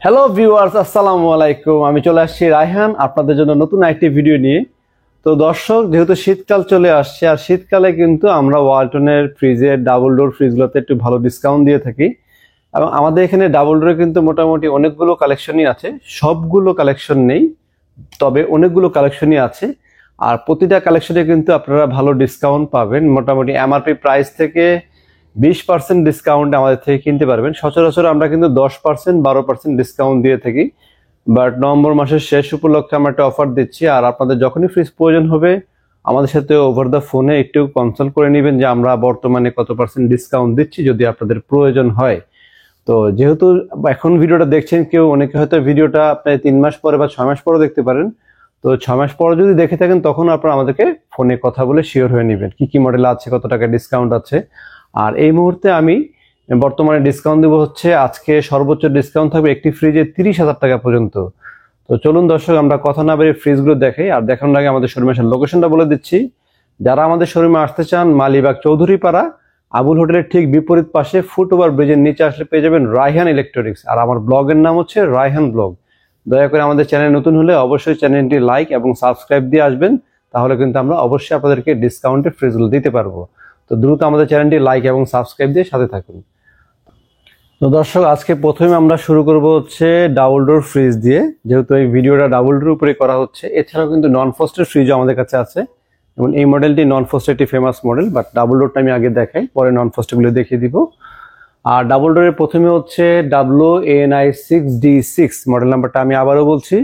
Hello viewers, আসসালামু আলাইকুম। আমি চলে আসছি রায়হান আপনাদের জন্য নতুন একটি ভিডিও নিয়ে। তো দর্শক, যেহেতু শীতকাল চলে আসছে আর শীতকালে কিন্তু আমরা ওয়ালটনের ফ্রিজের ডাবল ডোর ফ্রিজগুলোতে একটু ভালো ডিসকাউন্ট দিয়ে থাকি। এবং আমাদের এখানে ডাবল ডোরে কিন্তু মোটামুটি অনেকগুলো কালেকশনই আছে, সবগুলো কালেকশন নেই, তবে অনেকগুলো কালেকশনই আছে। আর প্রতিটা কালেকশনে কিন্তু আপনারা ভালো ডিসকাউন্ট পাবেন। মোটামুটি এমআরপি প্রাইস থেকে 20% ডিসকাউন্ট আমাদের থেকে কিনতে পারবেন। সচরাচর আমরা কিন্তু 10% 12% ডিসকাউন্ট দিয়ে থাকি, বাট নভেম্বর মাসের শেষ উপলক্ষে আমরা একটা অফার দিচ্ছি। আর আপনাদের যখনই ফ্রিজ প্রয়োজন হবে আমাদের সাথে ওভার দ্য ফোনে একটু কনসাল্ট করে নেবেন যে আমরা বর্তমানে কত পার্সেন্ট ডিসকাউন্ট দিচ্ছি যদি আপনাদের প্রয়োজন হয়। তো যেহেতু এখন ভিডিওটা দেখছেন কেউ, অনেকে হয়তো ভিডিওটা আপনি 3 মাস পরে বা 6 মাস পরে দেখতে পারেন। তো 6 মাস পরে যদি দেখে থাকেন তখন আপনারা আমাদেরকে ফোনে কথা বলে শিওর হয়ে নেবেন কি কি মডেল আছে, কত টাকা ডিসকাউন্ট আছে। আর এই মুহূর্তে আমি বর্তমানে ডিসকাউন্ট দিব হচ্ছে, আজকে সর্বোচ্চ ডিসকাউন্ট থাকবে একটি ফ্রিজে 30,000 টাকা পর্যন্ত। তো চলুন দর্শক, আমরা কথা না বেরিয়ে ফ্রিজগুলো দেখাই। আর দেখানোর আগে আমাদের শোরুমের লোকেশনটা বলে দিচ্ছি। যারা আমাদের শোরুমে আসতে চান, মালিবাগ চৌধুরীপাড়া আবুল হোটেলের ঠিক বিপরীত পাশে ফুটওভার ব্রিজের নিচে আসলে পেয়ে যাবেন রায়হান ইলেকট্রনিক্স। আর আমার ব্লগের নাম হচ্ছে রায়হান ব্লগ। দয়া করে আমাদের চ্যানেল নতুন হলে অবশ্যই চ্যানেলটি লাইক এবং সাবস্ক্রাইব দিয়ে আসবেন, তাহলে কিন্তু আমরা অবশ্যই আপনাদেরকে ডিসকাউন্টে ফ্রিজগুলো দিতে পারবো। তো দ্রুত আমাদের চ্যানেলটি লাইক এবং সাবস্ক্রাইব দিয়ে সাথে থাকুন। তো দর্শক, আজকে প্রথমে আমরা শুরু করব হচ্ছে ডাবল ডোর ফ্রিজ দিয়ে, যেহেতু এই ভিডিওটা ডাবল ডোর উপরে করা হচ্ছে। এছাড়াও কিন্তু নন ফ্রস্টের ফ্রিজও আমাদের কাছে আছে, এবং এই মডেলটি নন ফ্রস্টের একটি ফেমাস মডেল, বাট ডাবল ডোরটা আমি আগে দেখাই, পরে নন ফ্রস্টগুলো দেখিয়ে দিব। আর ডাবল ডোরের প্রথমে হচ্ছে WNI6D6 মডেল নাম্বারটা আমি আবারও বলছি,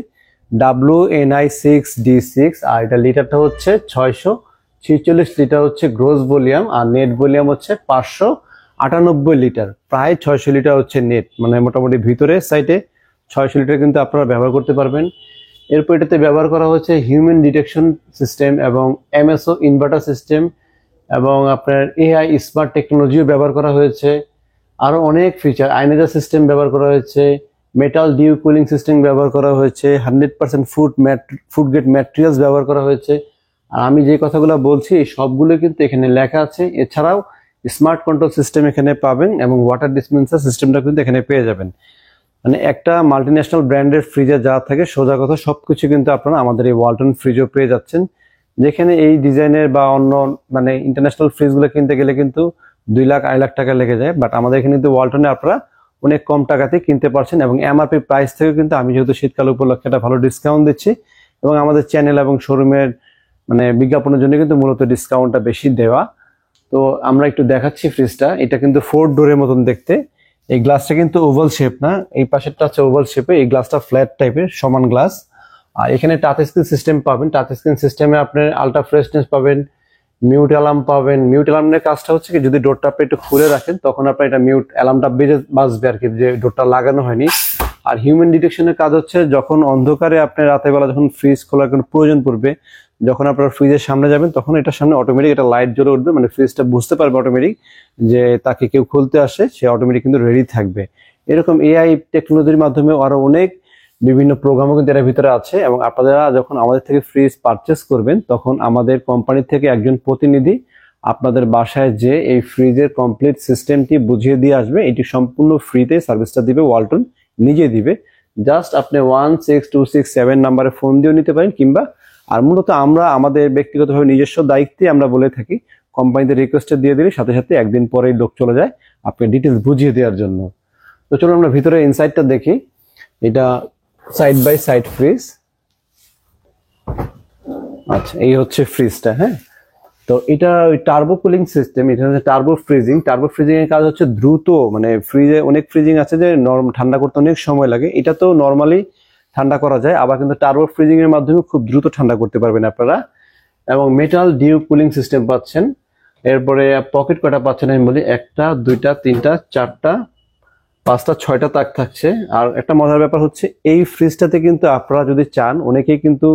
WNI6D6। আর এটা লিটারটা হচ্ছে 646 লিটার হচ্ছে গ্রোস ভলিউম, আর নেট ভলিউম হচ্ছে 598 লিটার, প্রায় 600 লিটার হচ্ছে নেট, মানে মোটামুটি ভিতরে সাইডে 600 লিটার কিন্তু আপনারা ব্যবহার করতে পারবেন। এরপর এটাতে ব্যবহার করা হচ্ছে হিউম্যান ডিটেকশন সিস্টেম এবং MSO ইনভার্টার সিস্টেম, এবং আপনার AI স্মার্ট টেকনোলজিও ব্যবহার করা হয়েছে। আরো অনেক ফিচার, আয়নাইজার সিস্টেম ব্যবহার করা হয়েছে, মেটাল ডিউ কুলিং সিস্টেম ব্যবহার করা হয়েছে, 100% ফুড গ্রেড ম্যাটেরিয়ালস ব্যবহার করা হয়েছে। আর আমি যে কথাগুলো বলছি সবগুলো কিন্তু এখানে লেখা আছে। এছাড়াও স্মার্ট কন্ট্রোল সিস্টেম এখানে পাবেন, এবং ওয়াটার ডিসপেন্সার সিস্টেমটা কিন্তু এখানে পেয়ে যাবেন। মানে একটা মাল্টিন্যাশনাল ব্র্যান্ডের ফ্রিজে যা থাকে সোজা কথা সবকিছু কিন্তু আপনারা আমাদের এই ওয়ালটন ফ্রিজও পেয়ে যাচ্ছেন। যেখানে এই ডিজাইনের বা অন্য মানে ইন্টারন্যাশনাল ফ্রিজগুলো কিনতে গেলে কিন্তু 2 লাখ 2.5 লাখ টাকা লেগে যায়, বাট আমাদের এখানে কিন্তু ওয়ালটনে আপনারা অনেক কম টাকাতে কিনতে পারছেন। এবং এমআরপি প্রাইস থেকে কিন্তু আমি যেহেতু শীতকাল উপলক্ষে একটা ভালো ডিসকাউন্ট দিচ্ছি, এবং আমাদের চ্যানেল এবং শোরুমের মানে বিজ্ঞাপনের জন্য কিন্তু মূলত ডিসকাউন্টটা বেশি দেওয়া। তো আমরা একটু দেখাচ্ছি ফ্রিজটা। এটা কিন্তু 4 ডোরের মতন দেখতে। এই গ্লাসটা কিন্তু ওভাল শেপ না, এই পাশেরটা হচ্ছে ওভাল শেপে, এই গ্লাসটা ফ্ল্যাট টাইপের সমান গ্লাস। আর এখানে টাচ স্ক্রিন সিস্টেম পাবেন। টাচ স্ক্রিন সিস্টেমে আপনার আলট্রা ফ্রেশনেস পাবেন, মিউট অ্যালার্ম পাবেন। মিউট অ্যালার্মের কাজটা হচ্ছে কি, যদি ডোরটা আপনি একটু খুলে রাখেন তখন আপনার এটা মিউট অ্যালার্মটা বাজবে আর কি, যে ডোরটা লাগানো হয়নি। আর হিউম্যান ডিটেকশনের কাজ হচ্ছে যখন অন্ধকারে আপনি রাতের বেলা যখন ফ্রিজ খোলার কোনো প্রয়োজন পড়বে, যখন আপনার ফ্রিজের সামনে যাবেন তখন এটার সামনে অটোমেটিক এটা লাইট জ্বলে উঠবে, মানে ফ্রিজটা বুঝতে পারবে অটোমেটিক যে তাকে কেউ খুলতে আসে, সে অটোমেটিক কিন্তু রেডি থাকবে। এরকম AI টেকনোলজির মাধ্যমে আরো অনেক বিভিন্ন প্রোগ্রামও কিন্তু এর ভিতরে আছে। এবং আপনারা যখন আমাদের থেকে ফ্রিজ পারচেস করবেন তখন আমাদের কোম্পানি থেকে একজন প্রতিনিধি আপনাদের বাসায় যে এই ফ্রিজের কমপ্লিট সিস্টেমটি বুঝিয়ে দিয়ে আসবে। এটি সম্পূর্ণ ফ্রিতে সার্ভিসটা দিবে, ওয়ালটন নিজে দিবে। জাস্ট আপনি 16267 নাম্বারে ফোন দিয়েও নিতে পারেন, কিংবা আর মূলত আমরা আমাদের ব্যক্তিগতভাবে নিজস্ব দায়িত্বে আমরা বলে থাকি, কোম্পানিতে রিকোয়েস্টে দিয়ে দিলে সাথে সাথে একদিন পরেই লোক চলে যায় আপনি ডিটেলস বুঝিয়ে দেওয়ার জন্য। তো চলুন আমরা ভিতরে ইনসাইডটা দেখি। এটা সাইড বাই সাইড ফ্রিজ। আচ্ছা, এই হচ্ছে ফ্রিজটা। হ্যাঁ, তো এটা ওই টার্বো কুলিং সিস্টেম, এটা হচ্ছে টার্বো ফ্রিজিং। টার্বো ফ্রিজিং এর কাজ হচ্ছে দ্রুত, মানে ফ্রিজে অনেক ফ্রিজিং আছে যে ঠান্ডা করতে অনেক সময় লাগে, এটা তো নর্মালি ঠান্ডা করা যায়, আবার কিন্তু টার্বো ফ্রিজিং এর মাধ্যমে খুব দ্রুত ঠান্ডা করতে পারবেন আপনারা। এবং মেটাল ডিউ কুলিং সিস্টেম পাচ্ছেন। এরপরে পকেট কটা পাচ্ছেন আমি বলি, 1টা 2টা 3টা 4টা 5টা 6টা তাক থাকছে। আর একটা মজার ব্যাপার হচ্ছে এই ফ্রিজটাতে কিন্তু আপনারা যদি চান, অনেকেই কিন্তু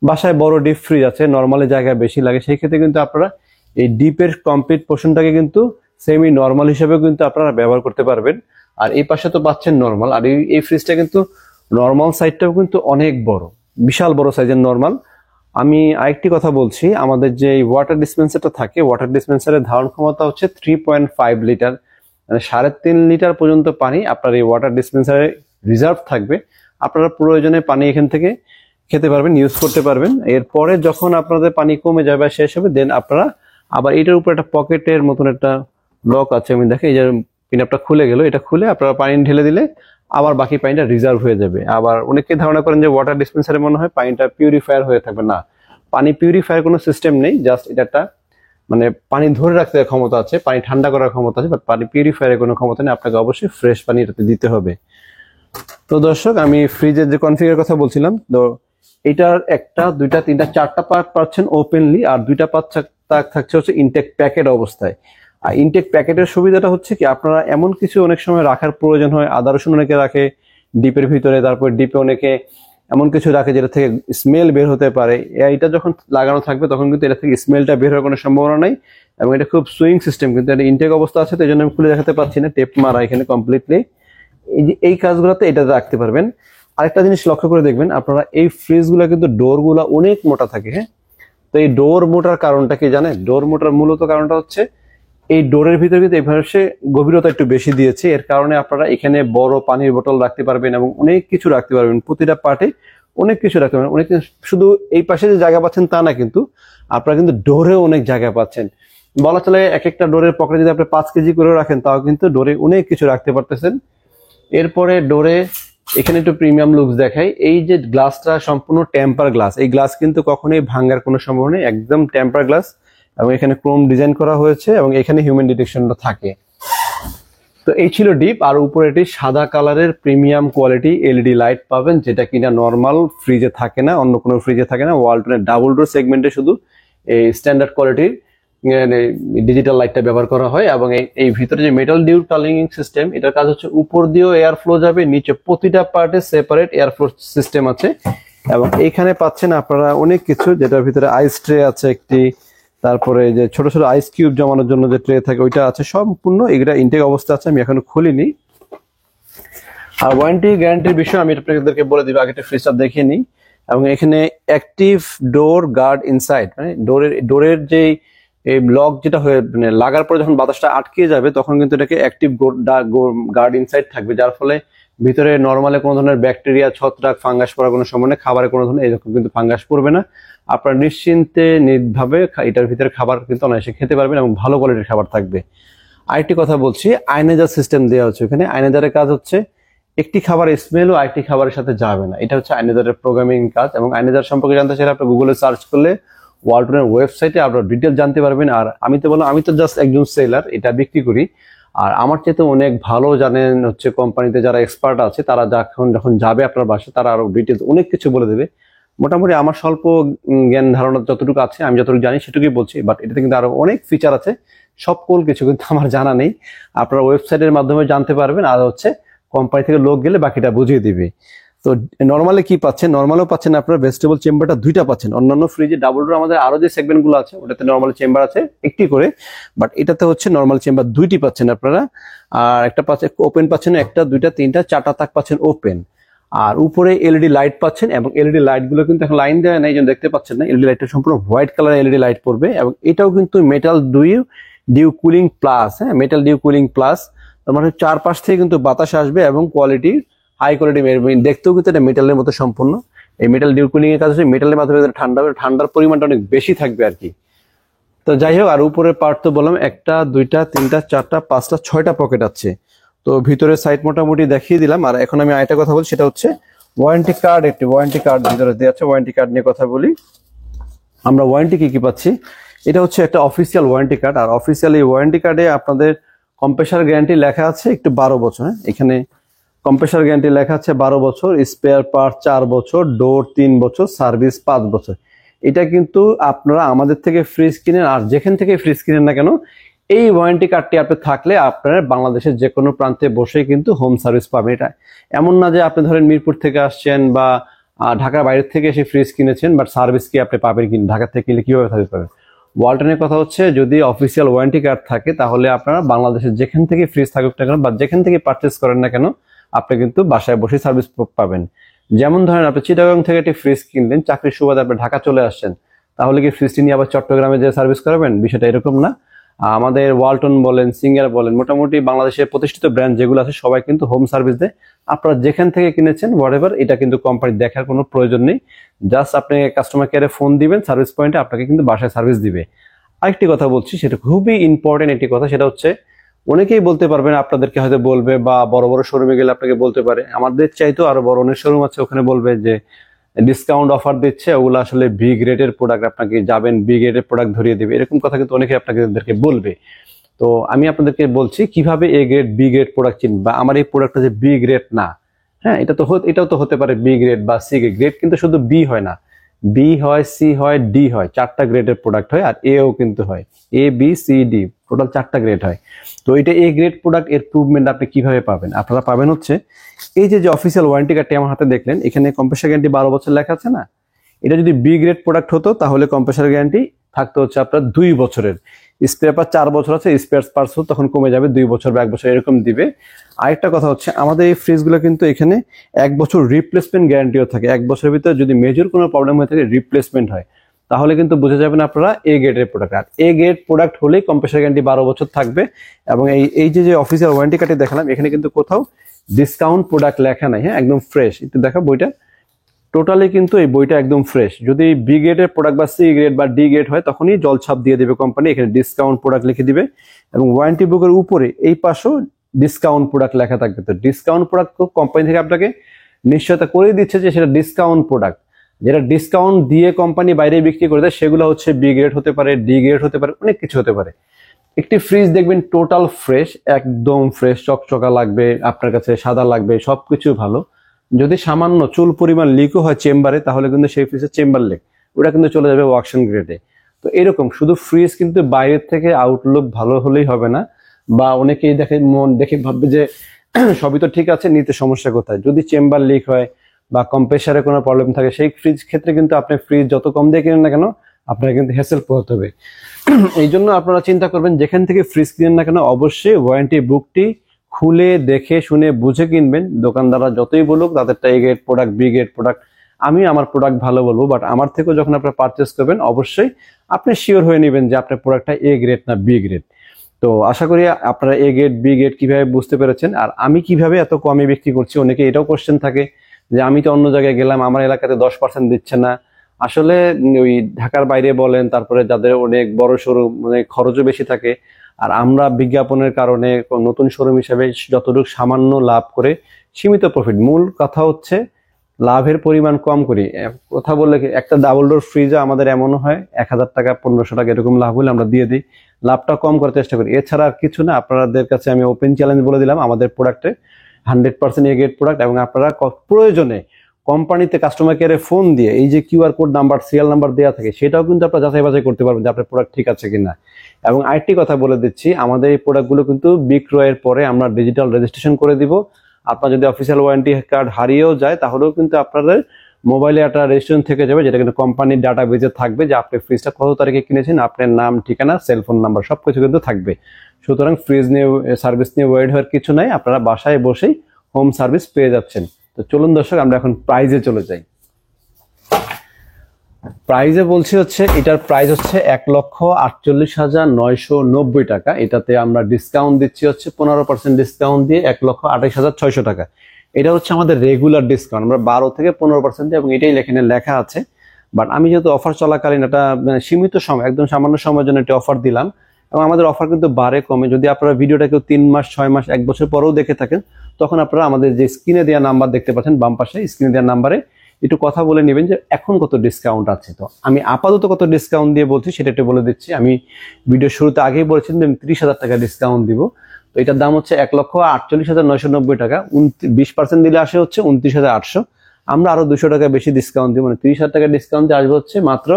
বাসায় বড় ডিপ ফ্রিজ আছে, নর্মালি জায়গায় বেশি লাগে, সেই ক্ষেত্রে কিন্তু আপনারা এই ডিপের কমপ্লিট পোর্শনটাকে কিন্তু সেমি নর্মাল হিসেবেও কিন্তু আপনারা ব্যবহার করতে পারবেন। আর এই পাশে তো পাচ্ছেন নর্মাল। আর এই ফ্রিজটা কিন্তু নর্মাল সাইজটাও কিন্তু অনেক বড়, বিশাল বড় সাইজের নর্মাল। আমি আরেকটি কথা বলছি, আমাদের যে ওয়াটার ডিসপেন্সারটা থাকে, ওয়াটার ডিসপেন্সারের ধারণ ক্ষমতা হচ্ছে 3.5 লিটার, মানে 3.5 লিটার পর্যন্ত পানি আপনার এই ওয়াটার ডিসপেন্সারে রিজার্ভ থাকবে, আপনারা প্রয়োজনে পানি এখান থেকে খেতে পারবেন, ইউজ করতে পারবেন। এরপরে যখন আপনাদের পানি কমে যাবে বা শেষ হবে, দেন আপনারা আবার এটার উপর একটা পকেটের মতন একটা লক আছে, আমি দেখি এই যে পিনআপটা খুলে গেল, এটা খুলে আপনারা পানি ঢেলে দিলে আবার বাকি পানিটা রিজার্ভ হয়ে যাবে। আবার অনেকে ধারণা করেন যে ওয়াটার ডিসপেন্সারে মনে হয় পানিটা পিউরিফায়ার হয়ে থাকবে, না, পানি পিউরিফায়ার কোনো সিস্টেম নেই, জাস্ট এটা একটা মানে পানি ধরে রাখতে ক্ষমতা আছে, পানি ঠান্ডা করার ক্ষমতা আছে, বাট পানি পিউরিফায়ারের কোনো ক্ষমতা নেই, আপনাকে অবশ্যই ফ্রেশ পানি এটাতে দিতে হবে। তো দর্শক, আমি ফ্রিজের যে কনফিগার কথা বলছিলাম, তো এটার একটা, দুইটা, তিনটা, চারটা পার্ট পাচ্ছেন ওপেনলি, আর দুইটা পার্ট থাকছে হচ্ছে ইনটেক প্যাকেট অবস্থায়। আর ইনটেক প্যাকেটের সুবিধাটা হচ্ছে কি, আপনারা এমন কিছু অনেক সময় রাখার প্রয়োজন হয়, আদা রসুন অনেকে রাখে ডিপের ভিতরে, তারপর ডিপে অনেকে এমন কিছু রাখে যেটা থেকে স্মেল বের হতে পারে। এটা যখন লাগানো থাকবে তখন কিন্তু এটা থেকে স্মেলটা বের হওয়ার কোনো সম্ভাবনা নাই, এবং এটা খুব সুইং সিস্টেম, কিন্তু এটা ইনটেক অবস্থা আছে, তো এই জন্য আমি খুলে দেখাতে পারছি না, টেপ মারা এখানে কমপ্লিটলি। এই কাজগুলোতে এটা রাখতে পারবেন। আরেকটা জিনিস লক্ষ্য করে দেখবেন, আপনারা এই ফ্রিজগুলো কিন্তু ডোরগুলো অনেক মোটা থাকে, হ্যাঁ। তো এই ডোর মোটার কারণটা কি জানেন? ডোর মোটার মূলত কারণটা হচ্ছে এই ডোরের ভিতরে কিন্তু এইভাবে গভীরতা একটু বেশি দিয়েছে, এর কারণে আপনারা এখানে বড় পানির বোতল রাখতে পারবেন এবং অনেক কিছু রাখতে পারবেন, প্রতিটা পার্টে অনেক কিছু রাখতে পারবেন। অনেক শুধু এই পাশে যে জায়গা পাচ্ছেন তা না, কিন্তু আপনারা কিন্তু ডোরেও অনেক জায়গা পাচ্ছেন। বলা চলে এক একটা ডোরের পকেটে যদি আপনি 5 কেজি করে রাখেন, তাও কিন্তু ডোরে অনেক কিছু রাখতে পারতেছেন। এরপরে ডোরে এখানে একটু প্রিমিয়াম লুকস দেখাই, এই যে গ্লাসটা সম্পূর্ণ টেম্পার গ্লাস, এই গ্লাস কিন্তু কখনোই ভাঙার কোনো সম্ভাবনা নেই, একদম টেম্পার গ্লাস, এবং এখানে ক্রোম ডিজাইন করা হয়েছে এবং এখানে হিউম্যান ডিটেকশনটা থাকে। তো এই ছিল ডিপ, আর উপরে এটি সাদা কালারের প্রিমিয়াম কোয়ালিটি এলইডি লাইট পাবেন, যেটা কিনা নর্মাল ফ্রিজে থাকে না, অন্য কোনো ফ্রিজে থাকে না। ওয়ালটনের ডাবল ডোর সেগমেন্টে শুধু এই স্ট্যান্ডার্ড কোয়ালিটির ডিজিটাল লাইটটা ব্যবহার করা হয়। এবং এই ভিতরে যে মেটাল ডিউ কালিং সিস্টেম, এটার কাজ হচ্ছে উপর দিয়েও এয়ার ফ্লো যাবে, নিচে প্রতিটা পার্টে সেপারেট এয়ার ফ্লো সিস্টেম আছে। এবং এখানে পাচ্ছেন আপনারা অনেক কিছু, যেটার ভিতরে আইস ট্রে আছে একটি, তারপরে যে ছোট ছোট আইস কিউব জমানোর জন্য যে ট্রে থাকে ওইটা আছে, সম্পূর্ণ এগুলা ইনটেক অবস্থা আছে, আমি এখনো খুলিনি। আর ওয়ারেন্টি গ্যারান্টির বিষয় আমি আপনাদেরকে বলে দিব, আগে একটা ফ্রিজটা দেখে নিই। এবং এখানে অ্যাক্টিভ ডোর গার্ড ইনসাইড, মানে ডোরের যে এই ব্লক যেটা হয়ে মানে লাগার পরে যখন বাতাসটা আটকে যাবে, তখন কিন্তু এটাকে অ্যাক্টিভ গার্ড ইনসাইড থাকবে, যার ফলে ভিতরে নর্মালে কোনো ধরনের ব্যাকটেরিয়া, ছত্রাক, ফাঙ্গাস পড়ার কোনো সম্ভাবনা নেই, খাবারে কোনো ধরনের এরকম কিন্তু ফাঙ্গাস পড়বে না। আপনারা নিশ্চিন্তে নির্ভাবে এটার ভিতরে খাবার কিন্তু অনায়াসে খেতে পারবেন এবং ভালো কোয়ালিটির খাবার থাকবে। আরেকটি কথা বলছি, আয়নাজার সিস্টেম দেওয়া হচ্ছে এখানে। আয়নাজারের কাজ হচ্ছে একটি খাবার স্মেল ও আরেকটি খাবারের সাথে যাবে না, এটা হচ্ছে আয়নাজারের প্রোগ্রামিং কাজ। এবং আয়নাজার সম্পর্কে জানতে চাইলে আপনি গুগলে সার্চ করলে ওয়ালটনের ওয়েবসাইটে আপনারা ডিটেল জানতে পারবেন। আর আমি তো বললাম, আমি তো জাস্ট একজন সেলার, এটা বিক্রি করি, আর আমার চেয়ে তো অনেক ভালো জানেন হচ্ছে কোম্পানিতে যারা এক্সপার্ট আছে, তারা যখন যাবে আপনার বাসায়, তারা আরো ডিটেলস অনেক কিছু বলে দেবে। মোটামুটি আমার স্বল্প জ্ঞান ধারণা যতটুকু আছে, আমি যতটুকু জানি সেটুকুই বলছি, বাট এটাতে কিন্তু আরো অনেক ফিচার আছে, সকল কিছু কিন্তু আমার জানা নেই, আপনারা ওয়েবসাইটের মাধ্যমে জানতে পারবেন, আর হচ্ছে কোম্পানি থেকে লোক গেলে বাকিটা বুঝিয়ে দিবে। তো নর্মালি কি পাচ্ছেন, নর্মালও পাচ্ছেন আপনারা, ভেজিটেবল চেম্বারটা দুইটা পাচ্ছেন। অন্যান্য ফ্রিজে ডাবল ডোর আমাদের আরো যে সেগমেন্ট গুলো আছে, ওটাতে নর্মাল চেম্বার আছে একটি করে, বাট এটাতে হচ্ছে নর্মাল চেম্বার দুইটি পাচ্ছেন আপনারা। আর একটা পাচ্ছেন ওপেন পাচ্ছেন, একটা, দুইটা, তিনটা, চারটা তাক পাচ্ছেন ওপেন। আর উপরে এলইডি লাইট পাচ্ছেন, এবং এলইডি লাইট গুলো কিন্তু এখন লাইন দেওয়া নেই, যেন দেখতে পাচ্ছেন না, এলইডি লাইটটা সম্পূর্ণ হোয়াইট কালার এলইডি লাইট পড়বে। এবং এটাও কিন্তু মেটাল ডিউ কুলিং প্লাস, হ্যাঁ, মেটাল ডিউ কুলিং প্লাস, তার মানে চারপাশ থেকে কিন্তু বাতাস আসবে এবং কোয়ালিটি হাই কোয়ালিটি, দেখতেও কিন্তু এটা মেটালের মতো সম্পূর্ণ। এই মেটাল ডিউ কুলিং এর কাজ হচ্ছে মেটালের মাধ্যমে ঠান্ডার পরিমাণটা অনেক বেশি থাকবে আর কি। তো যাই হোক, আর উপরের পার্ট তো বললাম, একটা, দুইটা, তিনটা, চারটা, পাঁচটা, 6টা পকেট আছে। তো ভিতরের সাইড মোটামুটি দেখিয়ে দিলাম। আর এখন আমি আরেকটা কথা বলছি, সেটা হচ্ছে ওয়ারেন্টি কার্ড। একটি ওয়ারেন্টি কার্ড ভিতরে দেওয়া আছে, ওয়ারেন্টি কার্ড নিয়ে কথা বলি। আমরা ওয়ারেন্টি কি কি পাচ্ছি, এটা হচ্ছে একটা অফিসিয়াল ওয়ারেন্টি কার্ড। আর অফিসিয়াল এই ওয়ারেন্টি কার্ডে আপনাদের কম্প্রেসার গ্যারান্টি লেখা আছে একটু 12 বছর, হ্যাঁ, এখানে কম্প্রেসার গ্যারান্টি লেখা আছে 12 বছর, স্পেয়ার পার্ট 4 বছর, ডোর 3 বছর, সার্ভিস 5 বছর। এটা কিন্তু আপনারা আমাদের থেকে ফ্রিজ কিনেন আর যেখান থেকে ফ্রিজ কিনেন না কেন, এই ওয়ারেন্টি কার্ডটি আপনি থাকলে আপনারা বাংলাদেশের যে কোনো প্রান্তে বসে কিন্তু হোম সার্ভিস পাবেন। এটা এমন না যে আপনি ধরেন মিরপুর থেকে আসছেন বা ঢাকার বাইরের থেকে এসে ফ্রিজ কিনেছেন, বাট সার্ভিস কি আপনি পাবেন কিনা, ঢাকা থেকে কিনলে কিভাবে সার্ভিস পাবেন। ওয়ালটনের কথা হচ্ছে, যদি অফিসিয়াল ওয়ারেন্টি কার্ড থাকে, তাহলে আপনারা বাংলাদেশের যেখান থেকে ফ্রিজ থাকুক না কেন বা যেখান থেকে পারচেস করেন না কেন, আপনি কিন্তু বাসায় বসে সার্ভিস পাবেন। যেমন ধরেন আপনি চিটাগাং থেকে একটি ফ্রিজ কিনলেন, চাকরির সুবাদে আপনি ঢাকা চলে আসছেন, তাহলে কি ফ্রিজটি নিয়ে আবার চট্টগ্রামে যে সার্ভিস করাবেন, বিষয়টা এরকম না। আমাদের ওয়ালটন বলেন, সিঙ্গার বলেন, মোটামুটি বাংলাদেশের প্রতিষ্ঠিত ব্র্যান্ড যেগুলো আছে সবাই কিন্তু হোম সার্ভিস দেয়। আপনারা যেখান থেকে কিনেছেন হোয়াটএভার, এটা কিন্তু কোম্পানি দেখার কোনো প্রয়োজন নেই। জাস্ট আপনি কাস্টমার কেয়ারে ফোন দিবেন, সার্ভিস পয়েন্টে আপনাকে কিন্তু বাসায় সার্ভিস দিবে। আরেকটি কথা বলছি, সেটা খুবই ইম্পর্টেন্ট একটি কথা, সেটা হচ্ছে অনেকেই বলতে পারবেন, আপনাদেরকে হয়তো বলবে বা বড় বড় শোরুমে গেলে আপনাকে বলতে পারে, আমাদের চাইতো আরো বড় অনেক শোরুম আছে, ওখানে বলবে যে ডিসকাউন্ট অফার দিচ্ছে, ওগুলো আসলে বি গ্রেডের প্রোডাক্ট, আপনাকে যাবেন বি গ্রেডের প্রোডাক্ট ধরিয়ে দেবে, এরকম কথা কিন্তু অনেকে আপনাদেরকে বলবে। তো আমি আপনাদেরকে বলছি কিভাবে A grade B grade product চিনবেন, বা আমার এই প্রোডাক্টটা যে বি গ্রেড না। হ্যাঁ, এটাও তো হতে পারে বি গ্রেড বা সি গ্রেড। গ্রেড কিন্তু শুধু বি হয় না, বি হয়, সি হয়, ডি হয়, 4টা গ্রেডের প্রোডাক্ট হয়, আর এও কিন্তু হয়, A B C D, total 4টা গ্রেড হয়। তো এটা এ গ্রেড প্রোডাক্ট, এর প্রুভমেন্ট আপনি কিভাবে পাবেন? আপনারা পাবেন হচ্ছে এই যে অফিসিয়াল ওয়ারেন্টি কার্ডটি আমার হাতে দেখলেন, এখানে কম্প্রেসার গ্যারান্টি 12 বছর লেখা আছে না। এটা যদি বি গ্রেড প্রোডাক্ট হতো তাহলে কম্প্রেসার গ্যারান্টি থাকতো হচ্ছে আপনার 2 বছরের। স্পেয়ার পার্টস 4 বছর আছে, স্পেয়ার পার্টস তখন কমে যাবে, 2 বছর বা 1 বছর এরকম দিবে। আরেকটা কথা হচ্ছে, আমাদের এই ফ্রিজগুলো কিন্তু এখানে 1 বছর রিপ্লেসমেন্ট গ্যারান্টিও থাকে। 1 বছরের ভিতরে যদি মেজর কোনো প্রবলেম হয়ে থাকে, রিপ্লেসমেন্ট হয়, তাহলে কিন্তু বুঝে যাবেন আপনারা এ গ্রেডের প্রোডাক্ট। আর এ গ্রেড প্রোডাক্ট হলেই কম্প্রেসার গ্যারান্টি 12 বছর থাকবে। এবং এই যে অফিসিয়াল ওয়ারেন্টি কার্ডে দেখালাম, এখানে কিন্তু কোথাও ডিসকাউন্ট প্রোডাক্ট লেখা নাই। হ্যাঁ, একদম ফ্রেশ। একটু দেখা বইটা, টোটালি কিন্তু এই বইটা একদম ফ্রেশ। যদি বি গ্রেডের প্রোডাক্ট বা সি গ্রেড বা ডি গ্রেড হয়, তখনই জল ছাপ দিয়ে দেবে কোম্পানি, এখানে ডিসকাউন্ট প্রোডাক্ট লিখে দিবে। এবং ওয়ারেন্টি বুকের উপরে এই পাশেও ডিসকাউন্ট প্রোডাক্ট লেখা থাকবে। তো ডিসকাউন্ট প্রোডাক্ট কোম্পানি থেকে আপনাকে নিশ্চয়তা করে দিচ্ছে যে সেটা ডিসকাউন্ট প্রোডাক্ট। যেটা ডিসকাউন্ট দিয়ে কোম্পানি বাইরে বিক্রি করে দেয়, সেগুলো হচ্ছে বি গ্রেড হতে পারে, ডি গ্রেড হতে পারে, অনেক কিছু হতে পারে। একটি ফ্রিজ দেখবেন টোটাল ফ্রেশ, একদম ফ্রেশ, চকচকা লাগবে আপনার কাছে, সাদা লাগবে, সবকিছু ভালো। যদি সামান্য চুল পরিমাণ লিকও হয় চেম্বারে, তাহলে কিন্তু সেই ফ্রিজের চেম্বার লিক, ওটা কিন্তু চলে যাবে ওয়াকশন গ্রেডে। তো এরকম শুধু ফ্রিজ কিন্তু বাইরের থেকে আউটলুক ভালো হলেই হবে না, বা অনেকেই দেখে মন দেখে ভাববে যে সবই তো ঠিক আছে, নিতে সমস্যা কোথায়। যদি চেম্বার লিক হয় বা কম্প্রেসারে কোনো প্রবলেম থাকে, সেই ফ্রিজ ক্ষেত্রে কিন্তু আপনি ফ্রিজ যত কম দিয়ে কিনেন না কেন, আপনার কিন্তু হ্যাসেল পোহাতে হবে। এই জন্য আপনারা চিন্তা করবেন, যেখান থেকে ফ্রিজ কিনেন না কেন, অবশ্যই ওয়ারেন্টি বুকটি খুলে দেখে শুনে বুঝে কিনবেন। দোকানদাররা যতই বলুক তাদেরটা A grade product, B grade product, আমি আমার প্রোডাক্ট ভালো বলবো, বাট আমার থেকেও যখন আপনারা পারচেস করবেন, অবশ্যই আপনি শিওর হয়ে নেবেন যে আপনার প্রোডাক্টটা এ গ্রেড না বি গ্রেড। তো আশা করি আপনারা এ গ্রেড বি গ্রেড কিভাবে বুঝতে পেরেছেন, আর আমি কিভাবে এত কমে বিক্রি করছি। অনেকে এটাও কোশ্চেন থাকে যে আমি তো অন্য জায়গায় গেলাম, আমার এলাকাতে 10% দিচ্ছে না। আসলে ওই ঢাকার বাইরে বলেন, তারপরে যাদের অনেক বড় শোরুম, মানে খরচও বেশি থাকে, আর আমরা বিজ্ঞাপনের কারণে নতুন শোরুম হিসেবে যতটুকু সামান্য লাভ করে সীমিত প্রফিট। মূল কথা হচ্ছে লাভের পরিমাণ কম করি। কথা বললে একটা ডাবল ডোর ফ্রিজে আমাদের এমনও হয় 1000 টাকা 1500 টাকা এরকম লাভ হলে আমরা দিয়ে দিই, লাভটা কম করার চেষ্টা করি। এছাড়া আর কিছু না। আপনাদের কাছে আমি ওপেন চ্যালেঞ্জ বলে দিলাম, আমাদের প্রোডাক্টে 100% এ গ্রেড প্রোডাক্ট। এবং আপনারা প্রয়োজনে কোম্পানিতে কাস্টমার কেয়ারে ফোন দিয়ে এই যে QR code number, serial number দেওয়া থাকে, সেটাও কিন্তু আপনারা যাচাই বাছাই করতে পারবেন যে আপনার প্রোডাক্ট ঠিক আছে কিনা। এবং আরেকটি কথা বলে দিচ্ছি, আমাদের এই প্রোডাক্টগুলো কিন্তু বিক্রয়ের পরে আমরা ডিজিটাল রেজিস্ট্রেশন করে দিব। আপনার যদি অফিসিয়াল ওয়ারেন্টি কার্ড হারিয়েও যায়, তাহলেও কিন্তু আপনাদের মোবাইলে একটা রেজিস্ট্রেশন থেকে যাবে, যেটা কিন্তু কোম্পানির ডাটা বেজে থাকবে যে আপনি ফ্রিজটা কত তারিখে কিনেছেন, আপনার নাম, ঠিকানা, সেলফোন নাম্বার সবকিছু কিন্তু থাকবে। সুতরাং ফ্রিজ নিয়ে সার্ভিস নিয়ে ওয়ারিড হওয়ার কিছু নাই, আপনারা বাসায় বসেই হোম সার্ভিস পেয়ে যাচ্ছেন। তো চলুন দর্শক, আমরা এখন প্রাইজে চলে যাই। প্রাইজে বলছি হচ্ছে, এটার প্রাইস হচ্ছে 1,48,990 টাকা। এটাতে আমরা ডিসকাউন্ট দিচ্ছি হচ্ছে 15% ডিসকাউন্ট দিয়ে 1,28,600 টাকা। এটা হচ্ছে আমাদের রেগুলার ডিসকাউন্ট, আমরা 12 থেকে 15% দিই, এবং এটাই এখানে লেখা আছে। বাট আমি যেহেতু অফার চলাকালীন এটা সীমিত সময়, একদম সামান্য সময়ের জন্য এটা অফার দিলাম। এবং আমাদের অফার কিন্তু বাড়ে কমে। যদি আপনারা ভিডিওটা কেউ 3 মাস, 6 মাস, 1 বছর পরেও দেখে থাকেন, তখন আপনারা আমাদের যে স্ক্রিনে দেওয়া নাম্বার দেখতে পাচ্ছেন বাম পাশে, স্ক্রিনে দেওয়া নাম্বারে একটু কথা বলে নেবেন যে এখন কত ডিসকাউন্ট আছে। তো আমি আপাতত কত ডিসকাউন্ট দিয়ে বলছি সেটা একটু বলে দিচ্ছি। আমি ভিডিও শুরুতে আগেই বলেছিলাম যে আমি 30,000 টাকা ডিসকাউন্ট দিব। তো এটার দাম হচ্ছে 1,48,990 টাকা। 20% দিলে আসে হচ্ছে 29,800। আমরা আরো 200 টাকা বেশি ডিসকাউন্ট দিব, মানে 30,000 টাকা ডিসকাউন্ট দিয়ে আসবে হচ্ছে মাত্র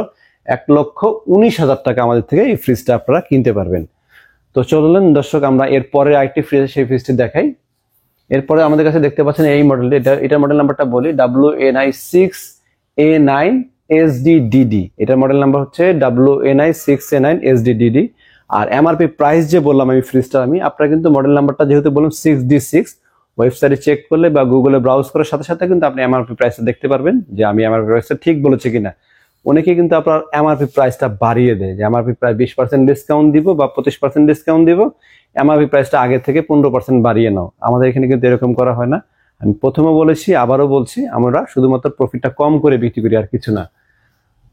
1,19,000 টাকা। আমাদের থেকে এই ফ্রিজটা আপনারা কিনতে পারবেন। তো চললেন দর্শক, আমরা এরপরে আরেকটি ফ্রিজ, সেই ফ্রিজটি দেখাই। এরপরে আমাদের কাছে দেখতে পাচ্ছেন এই মডেল, এটার মডেল নাম্বারটা বলি, WNI6A9SDDD। এটার মডেল নাম্বার হচ্ছে WNI6A9SDDD। আর এমআরপি প্রাইস যে বললাম আমি ফ্রিজটা, আপনারা কিন্তু মডেল নাম্বারটা যেহেতু বললাম 6D6, ওয়েবসাইটে চেক করলে বা গুগলে ব্রাউজ করার সাথে সাথে কিন্তু আপনি এমআরপি প্রাইসটা দেখতে পারবেন যে আমি এমআরপি প্রাইসটা ঠিক বলেছি কিনা। অনেকে কিন্তু আপনার এমআরপি প্রাইসটা বাড়িয়ে দেয়, যে এমআরপি প্রায় 20% ডিসকাউন্ট দিব বা 25% ডিসকাউন্ট দিব, এমআরপি প্রাইসটা আগে থেকে 15% বাড়িয়ে নাও। আমাদের এখানে কিন্তু এরকম করা হয় না। আমি প্রথমে বলেছি, আবারও বলছি, আমরা শুধুমাত্র প্রফিটটা কম করে বিক্রি করি, আর কিছু না।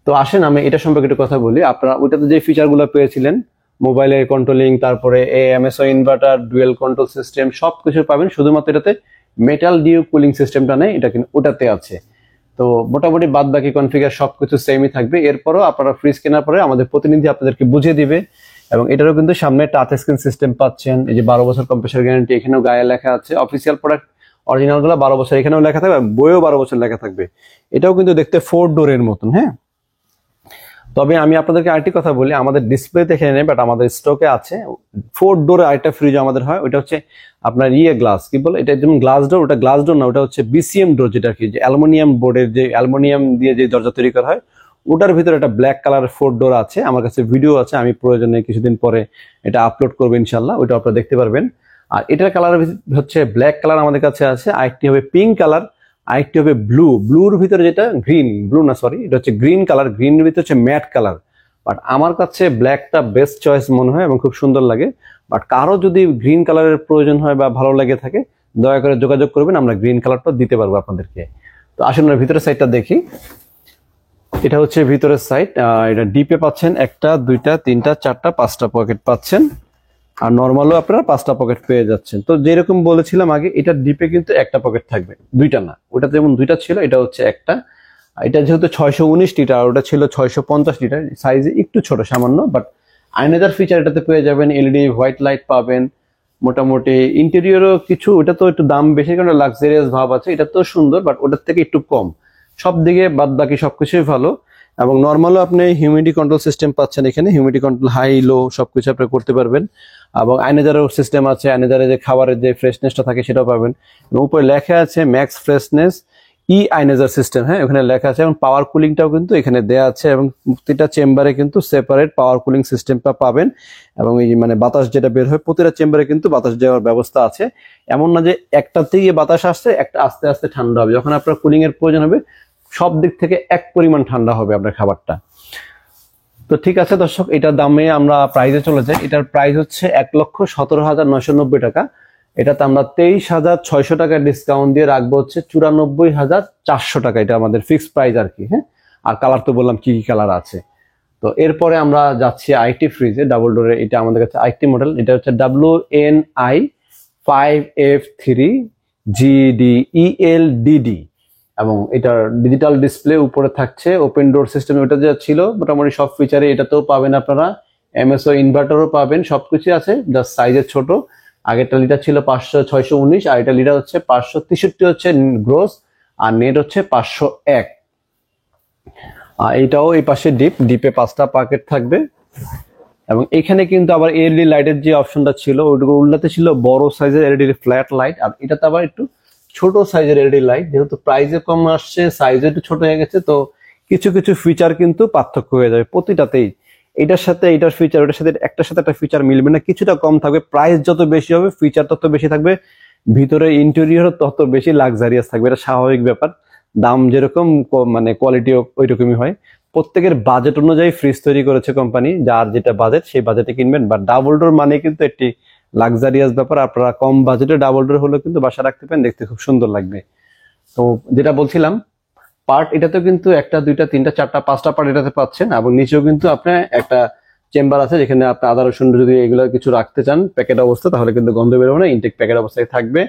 তো আসেন আমি এটা সম্পর্কে একটু কথা বলি। আপনারা ওইটাতে যে ফিচারগুলো পেয়েছিলেন, মোবাইলের কন্ট্রোলিং, তারপরে MSO inverter, dual control system, সবকিছু পাবেন, শুধুমাত্র এটাতে মেটাল ডিউ কুলিং সিস্টেমটা নেই, এটা কিন্তু ওটাতে আছে। তো মোটামুটি বাদ বাকি কনফিগার সবকিছু সেমই থাকবে। এরপরও আপনারা ফ্রিজ কেনার পরে আমাদের প্রতিনিধি আপনাদেরকে বুঝিয়ে দিবে। এবং এটারও কিন্তু সামনে টাচ স্ক্রিন সিস্টেম পাচ্ছেন, এই যে 12 বছর কম্প্রেসার গ্যারান্টি, এখানেও গায়ে লেখা আছে। অফিসিয়াল প্রোডাক্ট অরিজিনাল গুলো 12 বছর এখানেও লেখা থাকবে, বইও 12 বছর লেখা থাকবে। এটাও কিন্তু দেখতে 4 ডোরের মতন। হ্যাঁ, তবে আমি আপনাদেরকে আরেকটি কথা বলি, আমাদের ডিসপ্লেতে এখানে নেই, বাট আমাদের স্টকে আছে 4 ডোর আরেকটা ফ্রিজ আমাদের হয়, ওটা হচ্ছে আপনার গ্লাস, কি বলে এটা, যেমন গ্লাস ডোর, ওটা গ্লাস ডোর না, ওটা হচ্ছে বিসিএম ডোর, যেটা কি যে অ্যালুমিনিয়াম বোর্ডের, যে অ্যালুমিনিয়াম দিয়ে যে দরজা তৈরি করা হয়, ওটার ভিতরে একটা ব্ল্যাক কালারের 4 ডোর আছে। আমার কাছে ভিডিও আছে, আমি প্রয়োজনে কিছুদিন পরে এটা আপলোড করবো ইনশাল্লাহ, ওইটা আপনারা দেখতে পারবেন। আর এটার কালার হচ্ছে ব্ল্যাক কালার আমাদের কাছে আছে, আরেকটি হবে পিঙ্ক কালার, আরেকটি হবে ব্লুর ভিতরে যেটা গ্রিন, ব্লু না সরি, এটা হচ্ছে গ্রিন কালার, গ্রিনের ভিতরে হচ্ছে ম্যাট কালার। বাট আমার কাছে ব্ল্যাকটা বেস্ট চয়েস মনে হয় এবং খুব সুন্দর লাগে। বাট কারো যদি গ্রিন কালারের প্রয়োজন হয় বা ভালো লেগে থাকে, দয়া করে যোগাযোগ করবেন, আমরা গ্রিন কালারটা দিতে পারবো আপনাদেরকে। তো আসুন আমরা ভিতরের সাইডটা দেখি। এটা হচ্ছে ভিতরের সাইড। এটা ডিপে পাচ্ছেন 1টা 2টা 3টা 4টা 5টা পকেট পাচ্ছেন, আর নর্মালও আপনারা 5টা পকেট পেয়ে যাচ্ছেন। তো যেরকম বলেছিলাম আগে, এটা ডিপে কিন্তু 1টা পকেট থাকবে, 2টা না। ওটা যেমন 2টা ছিল, এটা হচ্ছে 1টা। এটা যেহেতু 619 লিটার, ওটা ছিল 650 লিটার, সাইজে একটু ছোট সামান্য, বাট আয়নাদার ফিচার এটাতে পেয়ে যাবেন, এলইডি হোয়াইট লাইট পাবেন। মোটামুটি ইন্টেরিয়রও কিছু, ওটা তো একটু দাম বেশি কারণ লাক্সারিয়াস ভাব আছে, এটা তো সুন্দর, বাট ওটার থেকে একটু কম। সব দিকে বাদ বাকি সবকিছুই ভালো। এবং নর্মালও আপনি হিউমিডিটি কন্ট্রোল সিস্টেম পাচ্ছেন এখানে, হিউমিডিটি কন্ট্রোল হাই লো সবকিছু আপনি করতে পারবেন। এবং আয়নাদারও সিস্টেম আছে, আয়নাদারে যে খাবারের যে ফ্রেশনেসটা থাকে সেটাও পাবেন। এবং উপরে লেখা আছে ম্যাক্স ফ্রেশনেস আয়নাজার সিস্টেম। হ্যাঁ, ওখানে লেখা আছে। এবং পাওয়ার কুলিংটাও কিন্তু এখানে দেয়া আছে, এবং প্রতিটা চেম্বারে কিন্তু সেপারেট পাওয়ার কুলিং সিস্টেমটা পাবেন। এবং এই মানে বাতাস যেটা বের হয়, প্রতিটা চেম্বারে কিন্তু বাতাস দেওয়ার ব্যবস্থা আছে। এমন না যে একটাতেই বাতাস আসছে, একটা আস্তে আস্তে ঠান্ডা হবে, যখন আপনার কুলিং এর প্রয়োজন হবে সব দিক থেকে এক পরিমাণ ঠান্ডা হবে আপনার খাবারটা। তো ঠিক আছে দর্শক, এটার দামে আমরা প্রাইসে চলে যাই। এটার প্রাইস হচ্ছে 1,17,990 টাকা। এটাতে আমরা 23,600 টাকা ডিসকাউন্ট দিয়ে রাখবো হচ্ছে 94,400 টাকা। এটা আমাদের ফিক্সড প্রাইস আর কি। হ্যাঁ, আর কালার তো বললাম কি কি কালার আছে। তো এরপরে আমরা যাচ্ছি আইটি ফ্রিজে, ডাবল ডোরে। এটা আমাদের কাছে আইটি মডেল, এটা হচ্ছে WNI 5F3GDELDD, এবং এটার ডিজিটাল ডিসপ্লে উপরে থাকছে, ওপেন ডোর সিস্টেম, ওটা যা ছিল মোটামুটি সব ফিচারে এটাতেও পাবেন আপনারা। এমএসও ইনভার্টারও পাবেন, সবকিছু আছে, জাস্ট সাইজের ছোট। আগেরটা লিটার ছিল 619, আর এটা লিটার হচ্ছে 563 হচ্ছে গ্রোস, আর নেট হচ্ছে 501। এইটাও এই পাশে ডিপে 5টা পকেট থাকবে। এবং এখানে কিন্তু আবার এলইডি লাইটের যে অপশনটা ছিল, ওইটুকু উল্লাতে ছিল বড় সাইজের এলইডি ফ্ল্যাট লাইট, আর এটাতে আবার একটু ছোট সাইজের এলইডি লাইট। যেহেতু প্রাইসে কম আসছে, সাইজও একটু ছোট হয়ে গেছে, তো কিছু কিছু ফিচার কিন্তু পার্থক্য হয়ে যাবে প্রতিটাতেই। এটার সাথে এটার ফিচার, ওটার সাথে একটার সাথে একটা ফিচার মিলবে না, কিছুটা কম থাকবে। প্রাইস যত বেশি হবে ফিচার তত বেশি থাকবে, ভিতরে ইন্টেরিয়র তত বেশি লাক্সারিয়াস থাকবে। এটা স্বাভাবিক ব্যাপার, দাম যেরকম মানে কোয়ালিটিও ওই রকমই হয়। প্রত্যেকের বাজেট অনুযায়ী ফ্রিজ তৈরি করেছে কোম্পানি, যার যেটা বাজেট সেই বাজেটে কিনবেন। বা ডাবল ডোর মানে কিন্তু একটি লাক্সারিয়াস ব্যাপার, আপনারা কম বাজেটে ডাবল ডোর হলেও কিন্তু বাসা রাখতে পারেন, দেখতে খুব সুন্দর লাগবে। তো যেটা বলছিলাম, পার্ট এটাতে কিন্তু 1টা 2টা 3টা 4টা 5টা পার্ট এটাতে পাচ্ছেন। এবং নিচেও কিন্তু আপনার একটা চেম্বার আছে, যেখানে আপনি আদা রসুন যদি এগুলো কিছু রাখতে চান প্যাকেট অবস্থা, তাহলে কিন্তু গন্ধ বেরোবে না, ইনটেক প্যাকেট অবস্থায় থাকবে।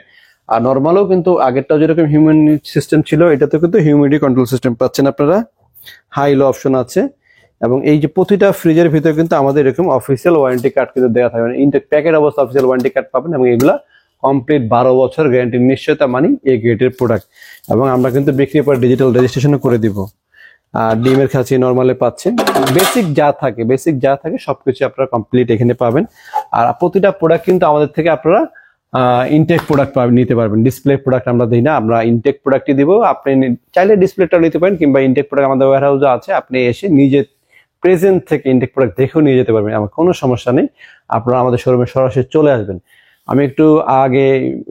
আর নর্মালও কিন্তু আগেরটাও যেরকম হিউমিডিটি সিস্টেম ছিল, এটাতে কিন্তু হিউমিডিটি কন্ট্রোল সিস্টেম পাচ্ছেন আপনারা, হাই লো অপশন আছে। এবং এই যে প্রতিটা ফ্রিজের ভিতরে কিন্তু আমাদের এরকম অফিসিয়াল ওয়ারেন্টি কার্ড কিন্তু দেওয়া থাকবে, ইনটেক প্যাকেট অবস্থা অফিসিয়াল ওয়ারেন্টি কার্ড পাবেন। এবং এগুলা কমপ্লিট 12 বছর গ্যারান্টি নিশ্চয়তা মানি এই গ্রেডের প্রোডাক্ট। এবং আমরা কিন্তু বিক্রির পর ডিজিটাল রেজিস্ট্রেশনও করে দিব। আর ডিমের খাঁচি নর্মালে পাচ্ছেন, বেসিক যা থাকে সবকিছু আপনারা কমপ্লিট এখানে পাবেন। আর প্রতিটা প্রোডাক্ট কিন্তু আমাদের থেকে আপনারা ইনটেক প্রোডাক্ট নিতে পারবেন। ডিসপ্লে প্রোডাক্ট আমরা দিই না, আমরা ইনটেক প্রোডাক্টই দিব। আপনি চাইলে ডিসপ্লেটাও নিতে পারেন, কিংবা ইনটেক প্রোডাক্ট আমাদের ওয়্যার হাউসে আছে, আপনি এসে নিজে প্রেজেন্ট থেকে ইনটেক প্রোডাক্ট দেখেও নিয়ে যেতে পারবেন, আমার কোনো সমস্যা নেই। আপনারা আমাদের শোরুমে সরাসরি চলে আসবেন। আমি একটু আগে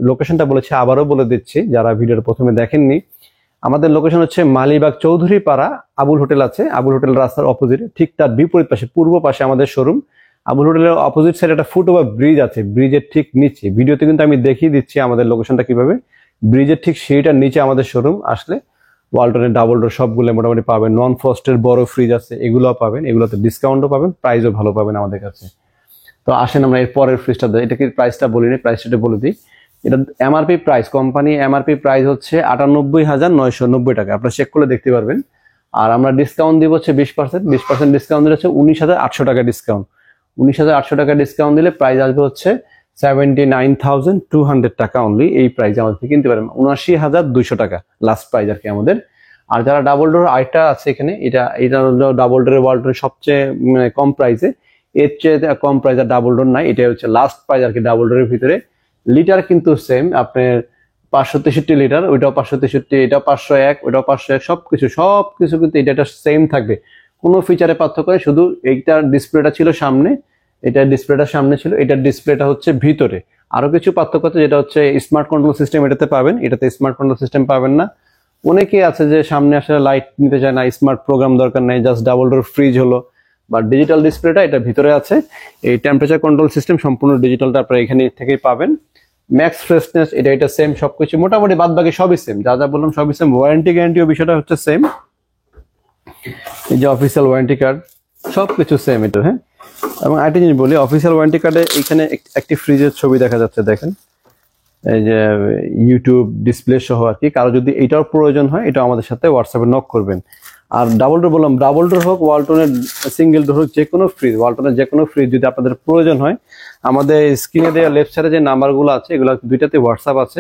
লোকেশনটা বলেছি, আবারও বলে দিচ্ছি যারা ভিডিওর প্রথমে দেখেননি। আমাদের লোকেশন হচ্ছে মালিবাগ চৌধুরী পাড়া, আবুল হোটেল আছে, আবুল হোটেল রাস্তার অপোজিট, ঠিক তার বিপরীত পাশে পূর্ব পাশে আমাদের শোরুম। আবুল হোটেলের অপোজিট সাইডে একটা ফুটওভার ব্রিজ আছে, ব্রিজের ঠিক নিচে, ভিডিওতে কিন্তু আমি দেখিয়ে দিচ্ছি আমাদের লোকেশনটা কিভাবে। ব্রিজের ঠিক সেইটার নিচে আমাদের শোরুম। আসলে ওয়ালটনের ডাবল ডোর সবগুলো মোটামুটি পাবেন। নন ফ্রস্টের বড় ফ্রিজ আছে, এগুলো পাবেন, এগুলোতে ডিসকাউন্টও পাবেন, প্রাইসও ভালো পাবেন আমাদের কাছে। তো আসেন আমরা এর পরের ফ্রিজটা, এটা কি প্রাইসটা বলিনি, প্রাইসটা বলে দিই। এটা MRP price, company MRP price হচ্ছে 98,990 টাকা, আপনারা চেক করে দেখতে পারবেন। আর আমরা ডিসকাউন্ট দিব হচ্ছে 20%, 20% ডিসকাউন্ট দিলে হচ্ছে 19,800 টাকা ডিসকাউন্ট। 19,800 টাকা ডিসকাউন্ট দিলে প্রাইস আসবে হচ্ছে 79,200 টাকা অনলি। এই প্রাইসে আমাদের থেকে কিনতে পারবেন, 79,200 টাকা লাস্ট প্রাইস আর কি আমাদের। আর যারা ডাবল ডোর আইটা আছে এখানে, এটা হলো ডাবল ডোরের ওয়ালটনের সবচেয়ে কম প্রাইসে, এর চেয়ে কম প্রাইস আর ডাবল ডোর নাই, এটা হচ্ছে লাস্ট প্রাইস আর কি ডাবল ডোরের ভিতরে। লিটার কিন্তু সেম, আপনার 563 লিটার, ওইটাও 563, এটাও 501, ওইটাও 501, সবকিছু কিন্তু এটা সেম থাকবে, কোনো ফিচারে পার্থক্য নেই। শুধু এইটার ডিসপ্লেটা ছিল সামনে, এটার ডিসপ্লেটা সামনে ছিল, এটার ডিসপ্লেটা হচ্ছে ভিতরে। আরো কিছু পার্থক্য আছে, যেটা হচ্ছে স্মার্ট কন্ট্রোল সিস্টেম এটাতে পাবেন, এটাতে স্মার্ট কন্ট্রোল সিস্টেম পাবেন না। অনেকেই আছে যে সামনে আসলে লাইট নিতে চায় না, স্মার্ট প্রোগ্রাম দরকার নাই, জাস্ট ডাবল ডোর ফ্রিজ হলো। বা ডিজিটাল ডিসপ্লেটা এটা ভিতরে আছে, এই টেম্পারেচার কন্ট্রোল সিস্টেম সম্পূর্ণ ডিজিটালটা আপনারা এখানে থেকেই পাবেন। ম্যাক্স ফ্রেশনেস এটা সেম, সবকিছু মোটামুটি বাদ বাকি সবই সেম, যা যা বললাম সবই সেম। ওয়ারেন্টি গ্যারান্টিও বিষয়টা হচ্ছে সেম, এই যে অফিসিয়াল ওয়ারেন্টি কার্ড সবকিছু সেম এটা। হ্যাঁ, এবং আরেকটা জিনিস বলি, অফিসিয়াল ওয়ারেন্টি কার্ডে এখানে একটি ফ্রিজের ছবি দেখা যাচ্ছে, দেখেন, এই যে ইউটিউব ডিসপ্লে সহ আর কি। কারো যদি এটার প্রয়োজন হয়, এটা আমাদের সাথে হোয়াটসঅ্যাপে নক করবেন। আর ডাবল ডোর বললাম, ডাবল ডোর হোক, ওয়ালটনের সিঙ্গেল ডোর হোক, যে কোনো ফ্রিজ, ওয়ালটনের যে কোনো ফ্রিজ যদি আপনাদের প্রয়োজন হয়, আমাদের স্ক্রিনে দেওয়া লেফট সাইডে যে নাম্বারগুলো আছে, এগুলো দুইটাতে হোয়াটসঅ্যাপ আছে,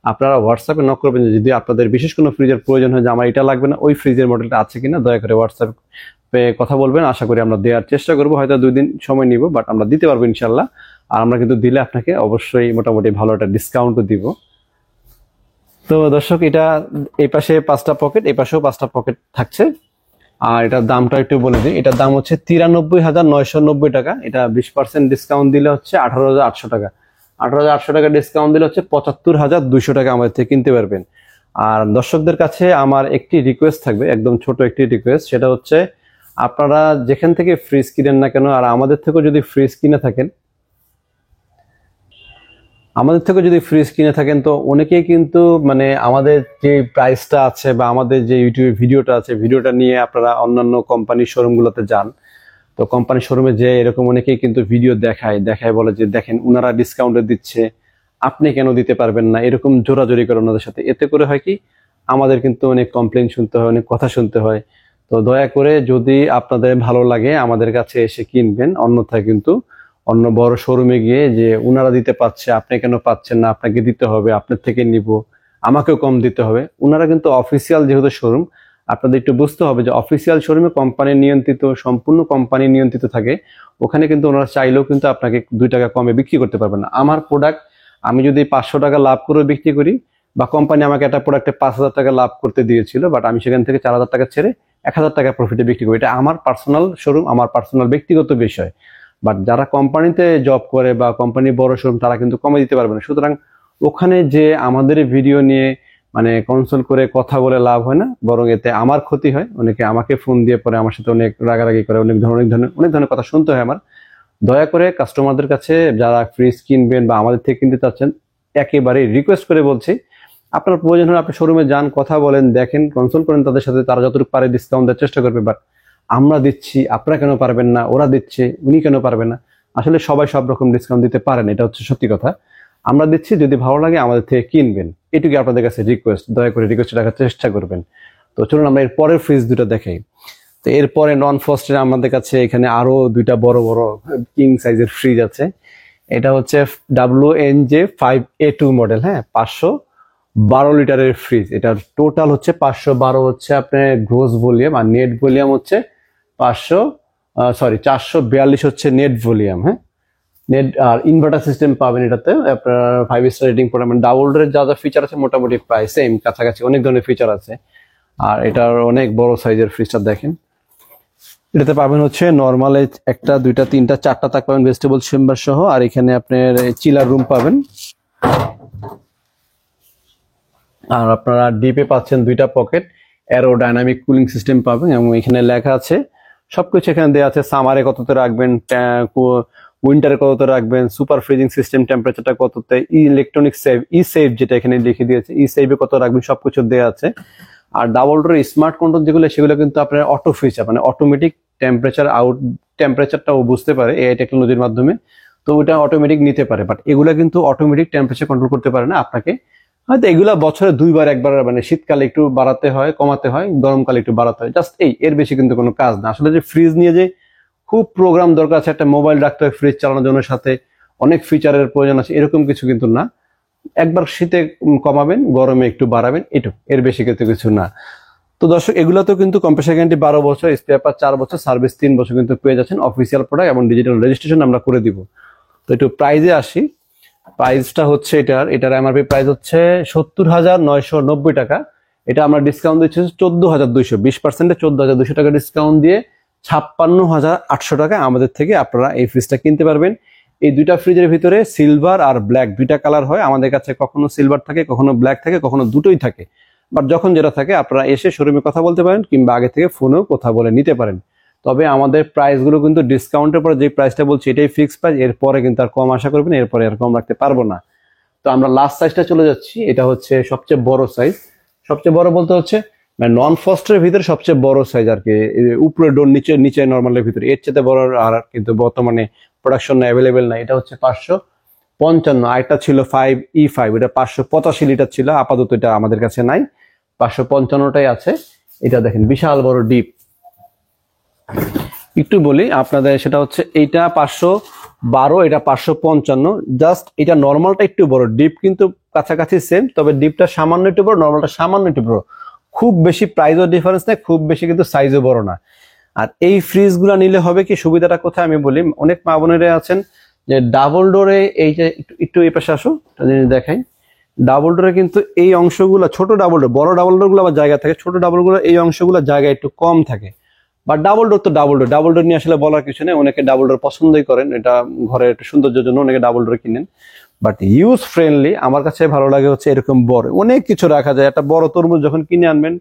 আপনারা হোয়াটসঅ্যাপে নক করবেন। যদি আপনাদের বিশেষ কোনো ফ্রিজের প্রয়োজন হয় যে আমার এটা লাগবে না, ওই ফ্রিজের মডেলটা আছে কিনা, দয়া করে হোয়াটসঅ্যাপে কথা বলবেন। আশা করি আমরা দেওয়ার চেষ্টা করবো, হয়তো 2 দিন সময় নিব, বাট আমরা দিতে পারবো ইনশাল্লাহ। আর আমরা কিন্তু দিলে আপনাকে অবশ্যই মোটামুটি ভালো একটা ডিসকাউন্টও দিব। তো দর্শক, এটা এই পাশে 5টা পকেট, এই পাশেও 5টা পকেট থাকছে। আর এটার দামটা একটু বলে দিই, এটার দাম হচ্ছে 93,990 টাকা। এটা 20% ডিসকাউন্ট দিলে হচ্ছে 18,800 টাকা। 18,800 টাকা ডিসকাউন্ট দিলে হচ্ছে 75,200 টাকা আমাদের থেকে কিনতে পারবেন। আর দর্শকদের কাছে আমার একটি রিকোয়েস্ট থাকবে, একদম ছোট একটি রিকোয়েস্ট, সেটা হচ্ছে আপনারা যেখান থেকে ফ্রিজ কিনেন না কেন, আর আমাদের থেকেও যদি ফ্রিজ কিনে থাকেন, তো অনেকেই কিন্তু মানে আমাদের যে প্রাইসটা আছে বা আমাদের যে ইউটিউবে ভিডিওটা আছে, ভিডিওটা নিয়ে আপনারা অন্যান্য কোম্পানির শোরুমগুলোতে যান। তো কোম্পানির শোরুমে যে এরকম অনেকেই কিন্তু ভিডিও দেখায় বলে যে দেখেন ওনারা ডিসকাউন্টে দিচ্ছে, আপনি কেন দিতে পারবেন না, এরকম জোরাজোরি করে ওনাদের সাথে। এতে করে হয় কি, আমাদের কিন্তু অনেক কমপ্লেন শুনতে হয়, অনেক কথা শুনতে হয়। তো দয়া করে যদি আপনাদের ভালো লাগে আমাদের কাছে এসে কিনবেন, অন্যথায় কিন্তু অন্য বড় শোরুমে গিয়ে যে উনারা দিতে পারছে, আপনি কেন পাচ্ছেন না, আপনাকে দিতে হবে, আপনার থেকে নিব, আমাকেও কম দিতে হবে। উনারা কিন্তু অফিসিয়াল যেহেতু শোরুম, আপনাদের একটু বুঝতে হবে যে অফিসিয়াল শোরুমে কোম্পানি নিয়ন্ত্রিত, সম্পূর্ণ কোম্পানি নিয়ন্ত্রিত থাকে। ওখানে কিন্তু ওনারা চাইলেও কিন্তু আপনাকে 2 টাকা কমে বিক্রি করতে পারবেন না। আমার প্রোডাক্ট আমি যদি 500 টাকা লাভ করে বিক্রি করি, বা কোম্পানি আমাকে একটা প্রোডাক্টে 5,000 টাকা লাভ করতে দিয়েছিল, বাট আমি সেখান থেকে 4,000 টাকা ছেড়ে 1,000 টাকা প্রফিটে বিক্রি করি। এটা আমার পার্সোনাল শোরুম, আমার পার্সোনাল ব্যক্তিগত বিষয়। বাট যারা কোম্পানিতে জব করে বা কোম্পানির বড় শোরুম, তারা কিন্তু কমে দিতে পারবে না। সুতরাং ওখানে যে আমাদের ভিডিও নিয়ে মানে কনসাল্ট করে কথা বলে লাভ হয় না, বরং এতে আমার ক্ষতি হয়। অনেকে আমাকে ফোন দিয়ে পরে আমার সাথে অনেক রাগারাগি করে, অনেক ধরনের কথা শুনতে হয় আমার। দয়া করে কাস্টমারদের কাছে যারা ফ্রিজ কিনবেন বা আমাদের থেকে কিনতে চাচ্ছেন, একেবারে রিকোয়েস্ট করে বলছি, আপনার প্রয়োজন হলে আপনি শোরুমে যান, কথা বলেন, দেখেন, কনসাল্ট করেন তাদের সাথে, তারা যতটুকু পারে ডিসকাউন্ট দেওয়ার চেষ্টা করবে। বাট আমরা দিচ্ছি, আপনারা কেন পারবেন না, ওরা দিচ্ছে, উনি কেন পারবেন না? আসলে সবাই সব রকম ডিসকাউন্ট দিতে পারেন, এটা হচ্ছে সত্যি কথা। আমরা দিচ্ছি, যদি ভালো লাগে আমাদের থেকে কিনবেন, এটুকু আপনাদের কাছে রিকোয়েস্ট, দয়া করে রিকোয়েস্ট রাখার চেষ্টা করবেন। তো চলুন আমরা এর পরের ফ্রিজ দুটো দেখাই। তো এরপরে নন ফ্রস্টের আমাদের কাছে এখানে আরো 2টা বড় বড় কিং সাইজের ফ্রিজ আছে। এটা হচ্ছে WNJ5A2 মডেল, হ্যাঁ, 512 লিটারের ফ্রিজ। এটার টোটাল হচ্ছে 512 হচ্ছে আপনার গ্রোস ভলিউম, আর নেট ভলিউম হচ্ছে 442 হচ্ছে নেট ভলিউম। হ্যাঁ, নেট আর ইনভার্টার সিস্টেম পাবেন এটাতে, আপনার 5 স্টার রেটিং পাবেন। ডাবল ডোরের যা যা ফিচার আছে মোটামুটি প্রায় সেম, কাছাকাছি অনেক ধরনের ফিচার আছে। আর এটার অনেক বড় সাইজের ফ্রিজটা দেখেন, এটাতে পাবেন হচ্ছে নর্মাল 1টা 2টা 3টা 4টা তাক পাবেন ভেজিটেবল চেম্বার সহ। আর এখানে আপনার চিলার রুম পাবেন, আর আপনারা ডিপে পাচ্ছেন দুইটা পকেট, অ্যারোডাইনামিক কুলিং সিস্টেম পাবেন এবং এখানে লেখা আছে সবকিছু এখানে দেওয়া আছে। সামারে কততে রাখবেন, উইন্টারে কততে রাখবেন, সুপার ফ্রিজিং সিস্টেম টেম্পারেচারটা কততে, ইলেকট্রনিক সেভ, সেভ যেটা এখানে লিখে দিয়েছে, সেভে কত রাখবেন সবকিছু দেওয়া আছে। আর ডাবল ডোর স্মার্ট কন্ট্রোল যেগুলো সেগুলো কিন্তু আপনার অটো ফিচার, মানে অটোমেটিক টেম্পারেচারটাও বুঝতে পারে এআই টেকনোলজির মাধ্যমে, তো ওটা অটোমেটিক নিতে পারে। বাট এগুলা কিন্তু অটোমেটিক টেম্পারেচার কন্ট্রোল করতে পারে না, আপনাকে হয়তো এগুলা বছরে 2 বার 1 বার, মানে শীতকালে একটু বাড়াতে হয় কমাতে হয়, গরমকালে একটু বাড়াতে হয়, জাস্ট এর বেশি কিন্তু কোনো কাজ না। আসলে যে ফ্রিজ নিয়ে যে খুব প্রোগ্রাম দরকার আছে, একটা মোবাইল রাখতে হয় ফ্রিজ চালানোর জন্য, সাথে অনেক ফিচারের প্রয়োজন আছে, এরকম কিছু কিন্তু না। একবার শীতে কমাবেন, গরমে একটু বাড়াবেন, এটুকু, এর বেশি কিন্তু কিছু না। তো দর্শক, এগুলো তো কিন্তু কম্প্রেসার গ্যারান্টি 12 বছর, স্পেয়ার পার্ট 4 বছর, সার্ভিস 3 বছর কিন্তু পেয়ে যাচ্ছেন। অফিসিয়াল প্রোডাক্ট এবং ডিজিটাল রেজিস্ট্রেশন আমরা করে দিব। তো একটু প্রাইজে আসি। প্রাইসটা হচ্ছে এটার এমআরপি প্রাইস হচ্ছে 70,990 টাকা। এটা আমরা ডিসকাউন্ট দিচ্ছি 14,200, 20%-এ 14,200 টাকা ডিসকাউন্ট দিয়ে 56,800 টাকা আমাদের থেকে আপনারা এই ফ্রিজটা কিনতে পারবেন। এই দুইটা ফ্রিজের ভিতরে সিলভার আর ব্ল্যাক দুইটা কালার হয় আমাদের কাছে, কখনো সিলভার থাকে, কখনো ব্ল্যাক থাকে, কখনো দুটোই থাকে। বাট যখন যেটা থাকে আপনারা এসে শোরুমে কথা বলতে পারেন, কিংবা আগে থেকে ফোনেও কথা বলে নিতে পারেন। তবে আমাদের প্রাইসগুলো কিন্তু ডিসকাউন্টের পরে যে প্রাইসটা বলছি এটাই ফিক্স প্রাইস, এরপরে কিন্তু আর কম আশা করবেন, এরপরে আর কম রাখতে পারবো না। তো আমরা লাস্ট সাইজটা চলে যাচ্ছি, এটা হচ্ছে সবচেয়ে বড় সাইজ। সবচেয়ে বড় বলতে হচ্ছে মানে নন ফস্টের ভিতরে সবচেয়ে বড় সাইজ আর কি, উপরে ডোর, নিচে নিচে নর্মালের ভিতরে, এর চেয়ে বড় আর কিন্তু বর্তমানে প্রোডাকশন অ্যাভেলেবেল নাই। এটা হচ্ছে 555, আরেকটা ছিল 5E5, এটা 585 লিটার ছিল, আপাতত এটা আমাদের কাছে নাই, 555টাই আছে। এটা দেখেন বিশাল বড় ডিপ। একটু বলি আপনাদের, সেটা হচ্ছে এইটা 512, এটা 555, জাস্ট এটা নর্মালটা একটু বড়, ডিপ কিন্তু কাছাকাছি সেম, তবে ডিপটা সামান্য একটু বড়, নর্মালটা সামান্য একটু বড়, খুব বেশি প্রাইসও ডিফারেন্স নেই, খুব বেশি কিন্তু সাইজও বড় না। আর এই ফ্রিজগুলো নিলে হবে কি সুবিধাটা কোথায় আমি বলি, অনেক মা বোনেরা আছেন যে ডাবল ডোরে, এই যে একটু এই পাশে আসো, জিনিস দেখাই। ডাবল ডোরে কিন্তু এই অংশগুলো ছোট, ডাবল ডোর, বড় ডাবল ডোর গুলো আবার জায়গা থাকে, ছোট ডাবল গুলো এই অংশগুলো জায়গা একটু কম থাকে। বা ডাবল ডোর তো ডাবল ডোর নিয়ে আসলে বলার কিছু নেই, অনেকে ডাবল ডোর পছন্দই করেন, এটা ঘরের একটু সৌন্দর্যের জন্য অনেকে ডাবল ডোর কিনেন। বাট ইউজ ফ্রেন্ডলি আমার কাছে ভালো লাগে হচ্ছে এরকম বড়, অনেক কিছু রাখা যায়। একটা বড় তরমুজ যখন কিনে আনবেন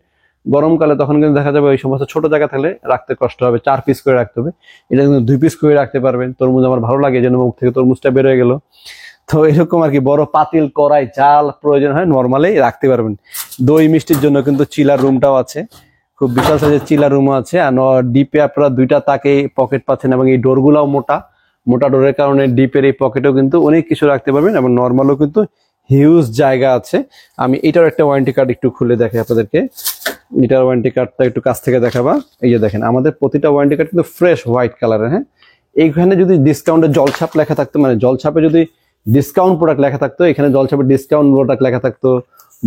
গরমকালে, তখন কিন্তু দেখা যাবে ওই সমস্ত ছোট জায়গা থাকলে রাখতে কষ্ট হবে, 4 পিস করে রাখতে হবে, এটা কিন্তু 2 পিস করে রাখতে পারবেন। তরমুজ আমার ভালো লাগে, এই জন্য মুখ থেকে তরমুজটা বের হয়ে গেল। তো এরকম আর কি, বড় পাতিল, কড়াই, চাল প্রয়োজন হয় নর্মালি রাখতে পারবেন। দই মিষ্টির জন্য কিন্তু চিলার রুমটাও আছে, খুব বিশাল সাইজের চিলার রুমও আছে। আর ডিপে আপনারা দুইটা তাকে পকেট পাচ্ছেন, এবং এই ডোরগুলাও মোটা মোটা ডোরের কারণে ডিপের এই পকেটেও কিন্তু অনেক কিছু রাখতে পারবেন, এবং নর্মালও কিন্তু হিউজ জায়গা আছে। আমি এটার একটা ওয়ারেন্টি কার্ড একটু খুলে দেখাই আপনাদেরকে। এটার ওয়ারেন্টি কার্ডটা একটু কাছ থেকে দেখাবা। এই যে দেখেন, আমাদের প্রতিটা ওয়ারেন্টি কার্ড কিন্তু ফ্রেশ হোয়াইট কালারের। হ্যাঁ, এইখানে যদি ডিসকাউন্টের জলছাপ লেখা থাকতো, মানে জলছাপে যদি ডিসকাউন্ট প্রোডাক্ট লেখা থাকতো, এখানে জলছাপে ডিসকাউন্ট প্রোডাক্ট লেখা থাকতো,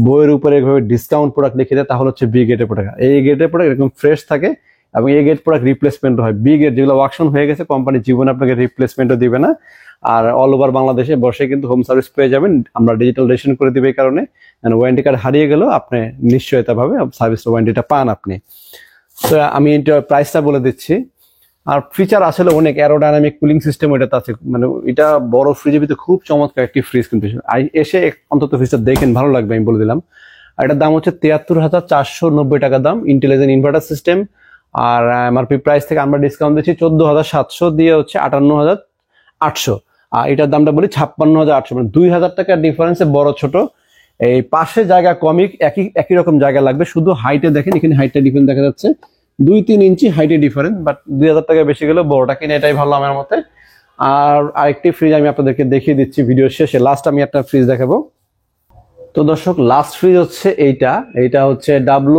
বইয়ের উপরে এভাবে ডিসকাউন্ট প্রোডাক্ট লিখে দেয়, তাহলে হচ্ছে বি গ্রেডের প্রোডাক্ট। এই গ্রেডের প্রোডাক্ট এরকম ফ্রেশ থাকে, এবং এই গ্রেড প্রোডাক্ট রিপ্লেসমেন্ট হয়। বি গ্রেড যেগুলো ওয়ার্কশন হয়ে গেছে, কোম্পানি জীবনে আপনাকে রিপ্লেসমেন্টও দিবে না। আর অল ওভার বাংলাদেশে বসে কিন্তু হোম সার্ভিস পেয়ে যাবেন, আমরা ডিজিটাল রেজিস্ট্রেশন করে দিবে। এই কারণে ওয়ারেন্টি কার্ড হারিয়ে গেলেও আপনি নিশ্চয়তা ভাবে সার্ভিস ওয়ারেন্টিটা পান আপনি। তো আমি এটা প্রাইসটা বলে দিচ্ছি। আর ফিচার আসলে অনেক, অ্যারোডাইনামিক কুলিং সিস্টেম এটাতে আছে, মানে এটা বড় ফ্রিজের ভিতরে খুব চমৎকার একটি ফ্রিজ। কিন্তু এসে অন্তত ফ্রিজটা দেখেন, ভালো লাগবে, আমি বলে দিলাম। আর এটার দাম হচ্ছে 73,490 টাকা দাম, ইন্টেলিজেন্ট ইনভার্টার সিস্টেম। আর এমআরপি প্রাইস থেকে আমরা ডিসকাউন্ট দিচ্ছি 14,700 দিয়ে হচ্ছে 58,800। আর এটার দামটা বলি 56,800, মানে 2,000 টাকার ডিফারেন্সে বড় ছোট। এই পাশে জায়গা কমিক, একই রকম জায়গা লাগবে, শুধু হাইটে দেখেন, এখানে হাইটটা ডিফারেন্স দেখা যাচ্ছে 2-3 ইঞ্চি হাইটে ডিফারেন্স, বাট 2,000 টাকা বেশি গেলে বড়টা কিনে এটাই ভালো আমার মতে। আর আরেকটি ফ্রিজ আমি আপনাদেরকে দেখিয়ে দিচ্ছি ভিডিও শেষে, লাস্ট আমি একটা ফ্রিজ দেখাবো। তো দর্শক, লাস্ট ফ্রিজ হচ্ছে এইটা হচ্ছে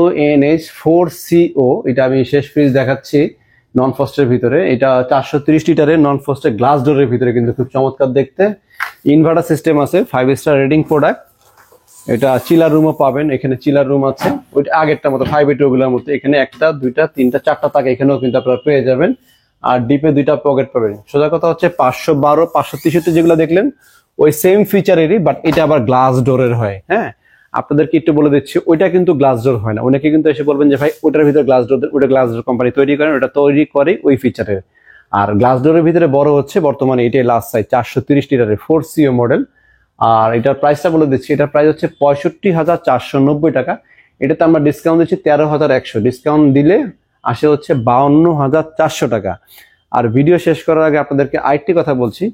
WNH4CO, এটা আমি শেষ ফ্রিজ দেখাচ্ছি নন ফস্টের ভিতরে। এটা 430 লিটারের নন ফস্টের গ্লাস ডোরের ভিতরে, কিন্তু খুব চমৎকার দেখতে। ইনভার্টার সিস্টেম আছে, 5 স্টার রেটিং প্রোডাক্ট। এটা চিলার রুমও পাবেন, এখানে চিলার রুম আছে ওইটা আগেরটার মতো 5 গুলোর মতো, এখানে 1টা 2টা 3টা 4টা তাকে এখানেও কিন্তু আপনারা পেয়ে যাবেন। আর ডিপে 2টা পকেট পাবেন। সোজা কথা হচ্ছে 512, 563 যেগুলো দেখলেন ওই সেম ফিচারেরই, বাট এটা আবার গ্লাস ডোরের হয়। হ্যাঁ, আপনাদেরকে একটু বলে দিচ্ছি, ওইটা কিন্তু গ্লাস ডোর হয় না। অনেকে কিন্তু এসে বলবেন যে ভাই ওটার ভিতরে গ্লাস ডোর, ওটা গ্লাস ডোর কোম্পানি তৈরি করেন, ওটা তৈরি করে ওই ফিচারের। আর গ্লাস ডোরের ভিতরে বড় হচ্ছে বর্তমানে এটাই লাস্ট সাইজ 430 লিটারের 4CO মডেল। আর এটার প্রাইসটা বলে দিচ্ছি, এটার প্রাইস হচ্ছে 65,490 টাকা। এটাতে আমরা ডিসকাউন্ট দিচ্ছি 13,100, ডিসকাউন্ট দিলে আসে হচ্ছে 52,400 টাকা। আর ভিডিও শেষ করার আগে আপনাদেরকে আরেকটি কথা বলছি,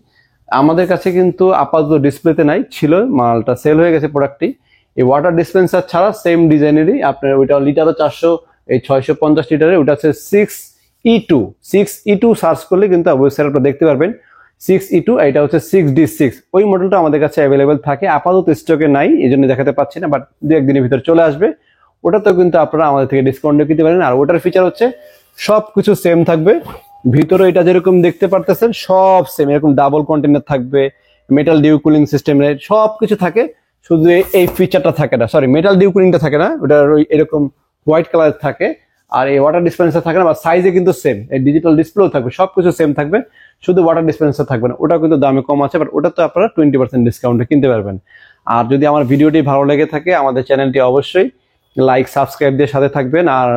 আমাদের কাছে কিন্তু আপাতত ডিসপ্লেতে নাই, ছিল, মালটা সেল হয়ে গেছে প্রোডাক্টটি। এই ওয়াটার ডিসপেন্সার ছাড়া সেম ডিজাইনেরই আপনার ওইটা লিটারও 400, এই 650 লিটারের ওটা হচ্ছে 6E2 সার্চ করলে কিন্তু ওয়েবসাইট আপনারা দেখতে পারবেন 6E2, এটা হচ্ছে 6D6। ওই মডেলটা আমাদের কাছে অ্যাভেলেবেল থাকে, আপাতত স্টকে নাই, এই জন্য দেখাতে পাচ্ছি না, বাট 2-1 দিনের ভিতরে চলে আসবে। ওটাতেও কিন্তু আপনারা আমাদের থেকে ডিসকাউন্ট নিতে পারেন। আর ওটার ফিচার হচ্ছে সবকিছু সেম থাকবে, ভিতরে এটা যেরকম দেখতে পারতেছেন সব সেম, এরকম ডাবল কন্টেনার থাকবে, মেটাল ডিউ কুলিং সিস্টেমের সবকিছু থাকে, শুধু এই ফিচারটা থাকে না, সরি মেটাল ডিউ কুলিংটা থাকে না, ওটা এরকম হোয়াইট কালার থাকে। আর এই ওয়াটার ডিসপেন্সার থাকে না, বা সাইজে কিন্তু সেম, এই ডিজিটাল ডিসপ্লেও থাকবে, সবকিছু সেম থাকবে, শুধু ওয়াটার ডিসপেন্সার থাকবে না। ওটা কিন্তু দামে কম আছে, বাট ওটা তো আপনারা 20% ডিসকাউন্টে কিনতে পারবেন। আর যদি আমার ভিডিওটি ভালো লেগে থাকে আমাদের চ্যানেলটি অবশ্যই লাইক সাবস্ক্রাইব দিয়ে সাথে থাকবেন। আর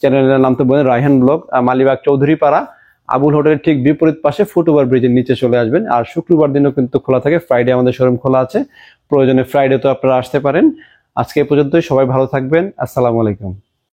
চ্যানেলের নাম তো বলেন রায়হান ব্লগ, মালিবাগ চৌধুরী পাড়া, আবুল হোটেলের ঠিক বিপরীত পাশে ফুটওভার ব্রিজের নিচে চলে আসবেন। আর শুক্রবার দিনও কিন্তু খোলা থাকে, ফ্রাইডে আমাদের শোরুম খোলা আছে, প্রয়োজনে ফ্রাইডে তো আপনারা আসতে পারেন। আজকে এ পর্যন্তই, সবাই ভালো থাকবেন, আসসালামু আলাইকুম।